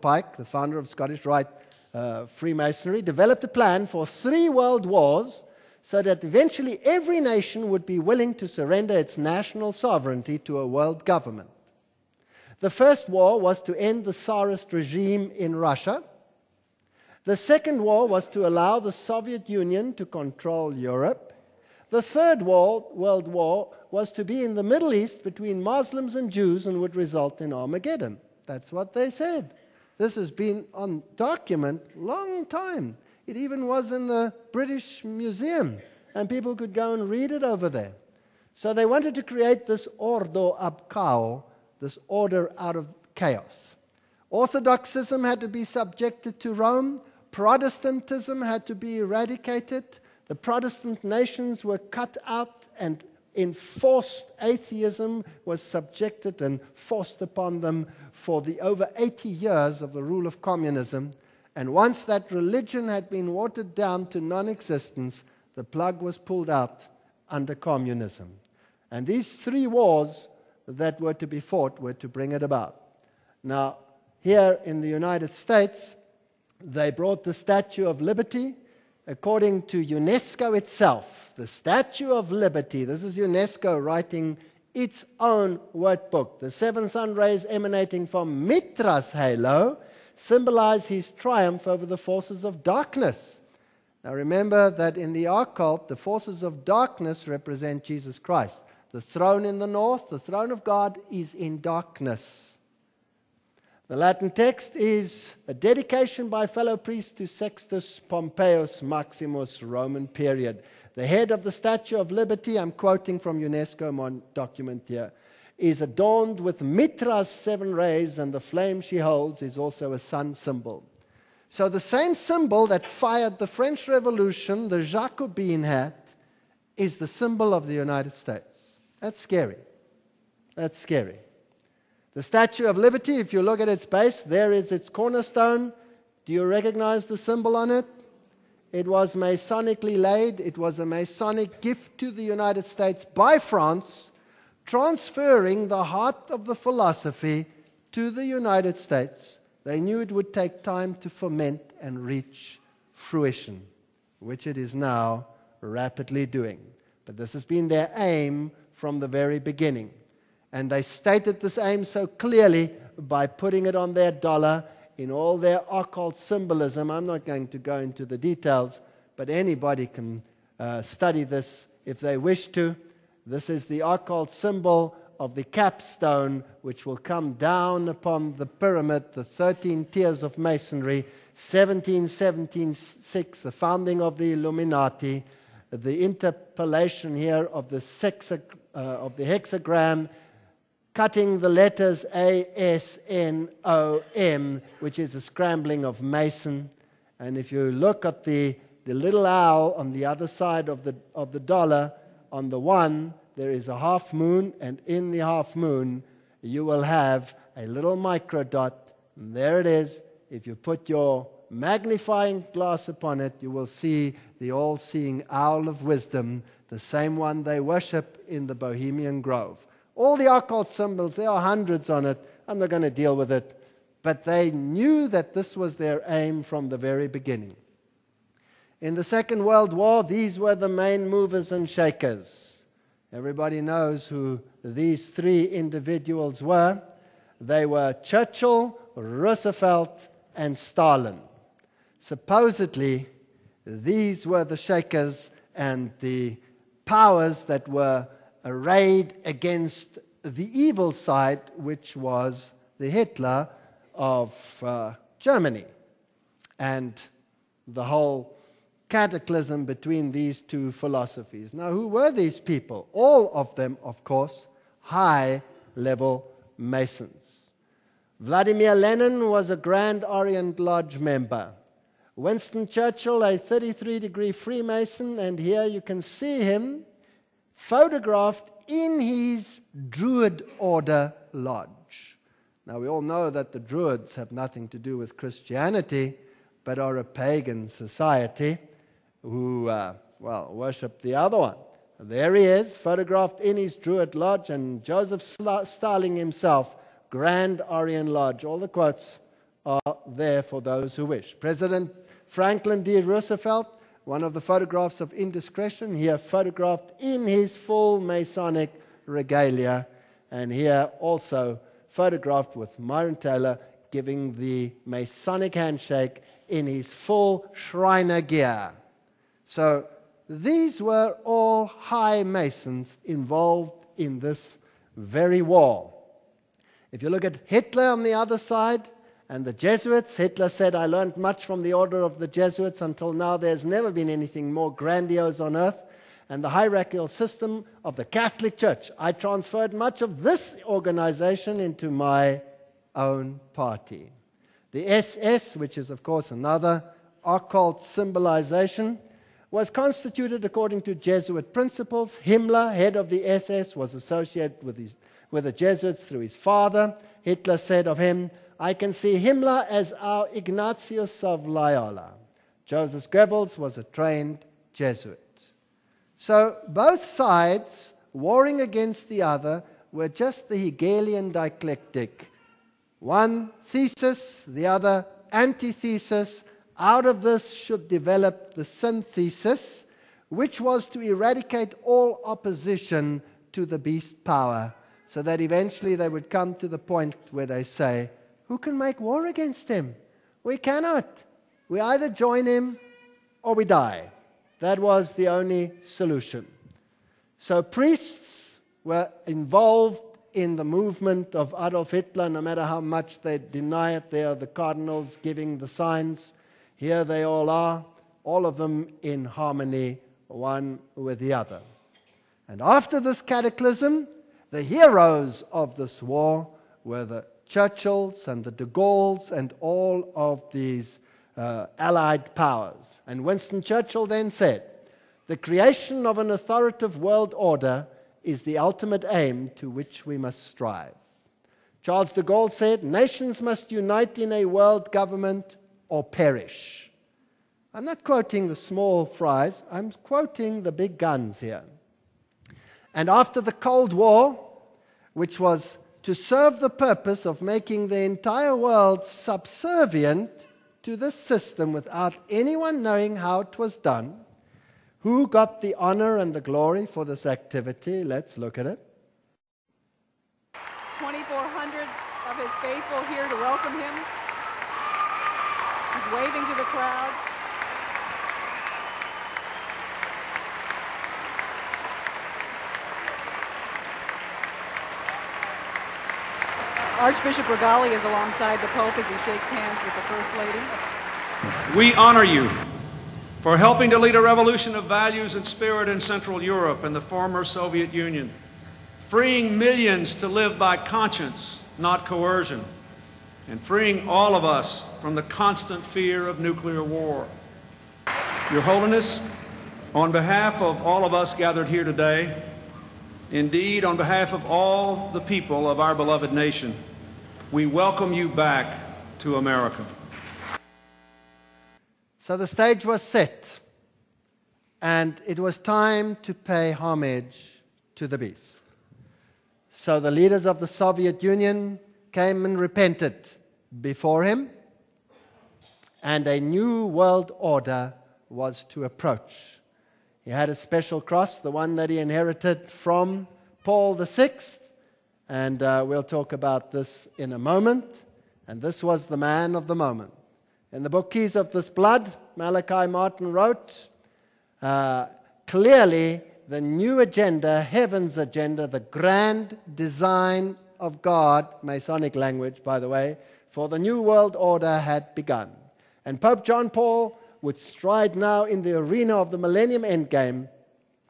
Pike, the founder of Scottish Rite Freemasonry, developed a plan for 3 world wars so that eventually every nation would be willing to surrender its national sovereignty to a world government. The first war was to end the Tsarist regime in Russia. The second war was to allow the Soviet Union to control Europe. The third world war was to be in the Middle East between Muslims and Jews and would result in Armageddon. That's what they said. This has been on document long time. It even was in the British Museum, and people could go and read it over there. So they wanted to create this ordo ab chaos, this order out of chaos. Orthodoxism had to be subjected to Rome. Protestantism had to be eradicated. The Protestant nations were cut out, and enforced atheism was subjected and forced upon them for the over 80 years of the rule of communism. And once that religion had been watered down to non-existence, the plug was pulled out under communism. And these 3 wars that were to be fought were to bring it about. Now, here in the United States, they brought the Statue of Liberty. According to UNESCO itself, the Statue of Liberty, this is UNESCO writing its own word book. The 7 sun rays emanating from Mitra's halo symbolize his triumph over the forces of darkness. Now remember that in the occult, the forces of darkness represent Jesus Christ. The throne in the north, the throne of God, is in darkness. The Latin text is a dedication by fellow priest to Sextus Pompeius Maximus, Roman period. The head of the Statue of Liberty, I'm quoting from UNESCO document here, is adorned with Mitra's 7 rays, and the flame she holds is also a sun symbol. So the same symbol that fired the French Revolution, the Jacobin hat, is the symbol of the United States. That's scary. That's scary. The Statue of Liberty, if you look at its base, there is its cornerstone. Do you recognize the symbol on it? It was Masonically laid. It was a Masonic gift to the United States by France, transferring the heart of the philosophy to the United States. They knew it would take time to ferment and reach fruition, which it is now rapidly doing. But this has been their aim from the very beginning. And they stated this aim so clearly by putting it on their dollar in all their occult symbolism. I'm not going to go into the details, but anybody can study this if they wish to. This is the occult symbol of the capstone, which will come down upon the pyramid, the 13 tiers of masonry, 1776, the founding of the Illuminati, the interpolation here of the hexagram, cutting the letters A-S-N-O-M, which is a scrambling of Mason. And if you look at the little owl on the other side of the dollar, on the 1, there is a half moon, and in the half moon, you will have a little micro dot. And there it is. If you put your magnifying glass upon it, you will see the all-seeing owl of wisdom, the same one they worship in the Bohemian Grove. All the occult symbols, there are hundreds on it. I'm not going to deal with it. But they knew that this was their aim from the very beginning. In the Second World War, these were the main movers and shakers. Everybody knows who these 3 individuals were. They were Churchill, Roosevelt, and Stalin. Supposedly, these were the shakers and the powers that were arrayed against the evil side, which was the Hitler of Germany. And the whole cataclysm between these 2 philosophies. Now, who were these people? All of them, of course, high-level Masons. Vladimir Lenin was a Grand Orient Lodge member. Winston Churchill, a 33-degree Freemason, and here you can see him photographed in his Druid Order Lodge. Now, we all know that the Druids have nothing to do with Christianity, but are a pagan society who, worship the other one. There he is, photographed in his Druid Lodge, and Joseph Stalin himself, Grand Orient Lodge. All the quotes are there for those who wish. President Franklin D. Roosevelt, one of the photographs of indiscretion, here photographed in his full Masonic regalia, and here also photographed with Myron Taylor giving the Masonic handshake in his full Shriner gear. So these were all high Masons involved in this very war. If you look at Hitler on the other side and the Jesuits, Hitler said, "I learned much from the order of the Jesuits. Until now there's never been anything more grandiose on earth. And the hierarchical system of the Catholic Church, I transferred much of this organization into my own party." The SS, which is of course another occult symbolization, was constituted according to Jesuit principles. Himmler, head of the SS, was associated with the Jesuits through his father. Hitler said of him, "I can see Himmler as our Ignatius of Loyola." Joseph Goebbels was a trained Jesuit. So both sides, warring against the other, were just the Hegelian dialectic. One thesis, the other antithesis. Out of this should develop the synthesis, which was to eradicate all opposition to the beast power, so that eventually they would come to the point where they say, "Who can make war against him? We cannot. We either join him or we die." That was the only solution. So priests were involved in the movement of Adolf Hitler, no matter how much they deny it. They are the cardinals giving the signs. Here they all are, all of them in harmony, one with the other. And after this cataclysm, the heroes of this war were the Churchills and the de Gaulles and all of these allied powers. And Winston Churchill then said, "The creation of an authoritative world order is the ultimate aim to which we must strive." Charles de Gaulle said, "Nations must unite in a world government or perish." I'm not quoting the small fries, I'm quoting the big guns here. And after the Cold War, which was to serve the purpose of making the entire world subservient to this system without anyone knowing how it was done, who got the honor and the glory for this activity? Let's look at it. 2,400 of his faithful here to welcome him. He's waving to the crowd. Archbishop Regali is alongside the Pope as he shakes hands with the First Lady. We honor you for helping to lead a revolution of values and spirit in Central Europe and the former Soviet Union, freeing millions to live by conscience, not coercion, and freeing all of us from the constant fear of nuclear war. Your Holiness, on behalf of all of us gathered here today, indeed on behalf of all the people of our beloved nation, we welcome you back to America. So the stage was set, and it was time to pay homage to the beast. So the leaders of the Soviet Union came and repented before him, and a new world order was to approach. He had a special cross, the one that he inherited from Paul VI, and we'll talk about this in a moment. And this was the man of the moment. In the book Keys of This Blood, Malachi Martin wrote, clearly the new agenda, heaven's agenda, the grand design of God, Masonic language, by the way, for the new world order had begun. And Pope John Paul would stride now in the arena of the Millennium Endgame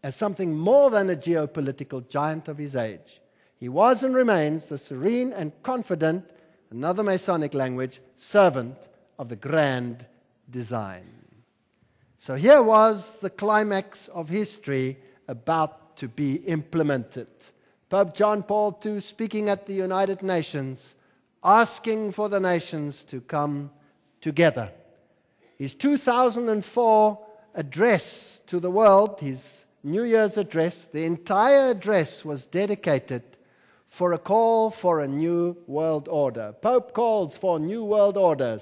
as something more than a geopolitical giant of his age. He was and remains the serene and confident, another Masonic language, servant of the grand design. So here was the climax of history about to be implemented. Pope John Paul II speaking at the United Nations, asking for the nations to come together. His 2004 address to the world, his New Year's address, the entire address was dedicated for a call for a new world order. Pope calls for a new world order.